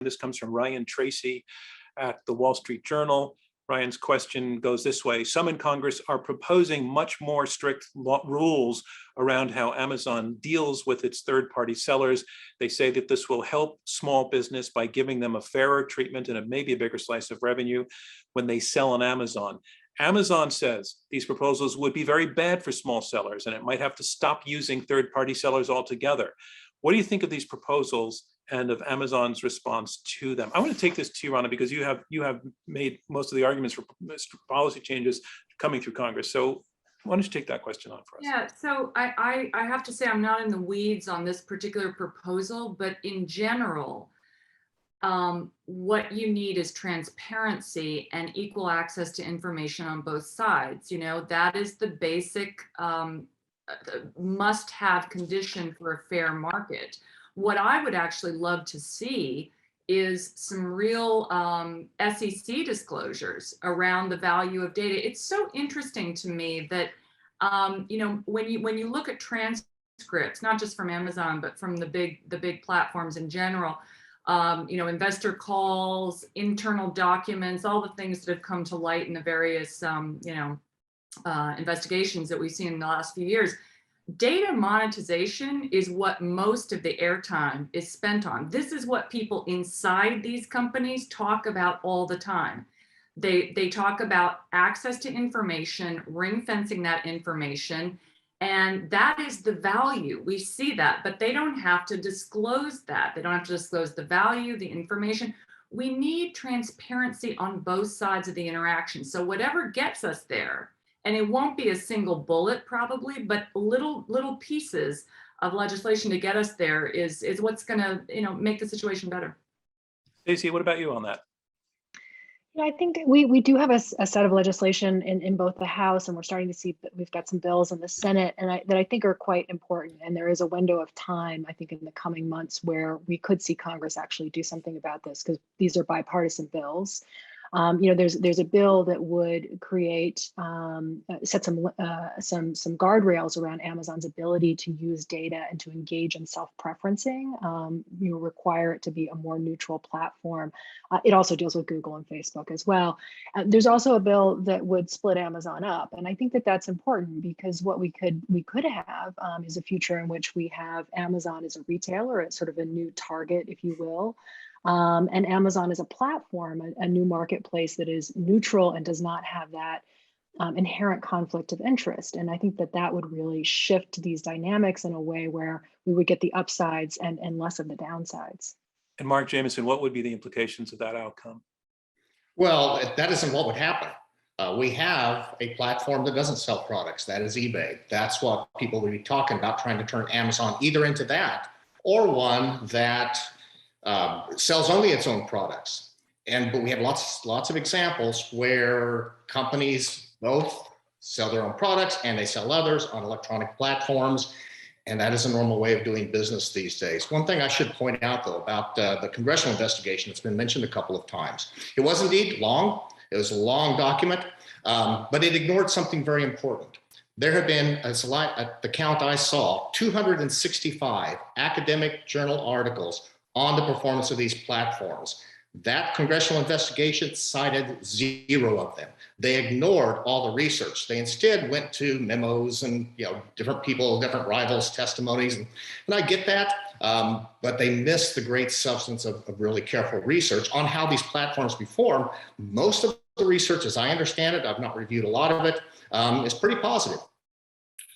This comes from Ryan Tracy at the Wall Street Journal. Ryan's question goes this way. Some in Congress are proposing much more strict rules around how Amazon deals with its third-party sellers. They say that this will help small business by giving them a fairer treatment and maybe a bigger slice of revenue when they sell on Amazon. Amazon says these proposals would be very bad for small sellers and it might have to stop using third-party sellers altogether. What do you think of these proposals and of Amazon's response to them? I want to take this to you, Rana, because you have made most of the arguments for policy changes coming through Congress. So why don't you take that question on for us? Yeah, so I have to say I'm not in the weeds on this particular proposal, but in general, what you need is transparency and equal access to information on both sides. You know, that is the basic must-have condition for a fair market. What I would actually love to see is some real SEC disclosures around the value of data. It's so interesting to me that you know, when you look at transcripts, not just from Amazon but from the big platforms in general, you know, investor calls, internal documents, all the things that have come to light in the various you know, investigations that we've seen in the last few years. Data monetization is what most of the airtime is spent on. This is what people inside these companies talk about all the time. They talk about access to information, ring fencing that information, and that is the value. We see that, but they don't have to disclose that. They don't have to disclose the value, the information. We need transparency on both sides of the interaction. So whatever gets us there, and it won't be a single bullet probably, but little pieces of legislation to get us there is what's going to, you know, make the situation better. Tracy, what about you on that? Yeah, I think we do have a set of legislation in both the House, and we're starting to see that we've got some bills in the Senate, and that I think are quite important. And there is a window of time, I think, in the coming months where we could see Congress actually do something about this, because these are bipartisan bills. You know, there's a bill that would create set some guardrails around Amazon's ability to use data and to engage in self-preferencing. You know, require it to be a more neutral platform. It also deals with Google and Facebook as well. There's also a bill that would split Amazon up, and I think that that's important because what we could have is a future in which we have Amazon as a retailer, as sort of a new target, if you will. And Amazon is a platform, a new marketplace that is neutral and does not have that inherent conflict of interest. And I think that that would really shift these dynamics in a way where we would get the upsides and less of the downsides. And Mark Jameson, what would be the implications of that outcome? Well, that isn't what would happen. We have a platform that doesn't sell products. That is eBay. That's what people would be talking about, trying to turn Amazon either into that or one that sells only its own products. But we have lots of examples where companies both sell their own products and they sell others on electronic platforms. And that is a normal way of doing business these days. One thing I should point out, though, about the congressional investigation that's been mentioned a couple of times. It was indeed long. It was a long document, but it ignored something very important. There have been, at the count I saw, 265 academic journal articles on the performance of these platforms. That congressional investigation cited 0 of them. They ignored all the research. They instead went to memos and different people, different rivals' testimonies, and I get that, but they missed the great substance of really careful research on how these platforms perform. Most of the research, as I understand it, I've not reviewed a lot of it, is pretty positive.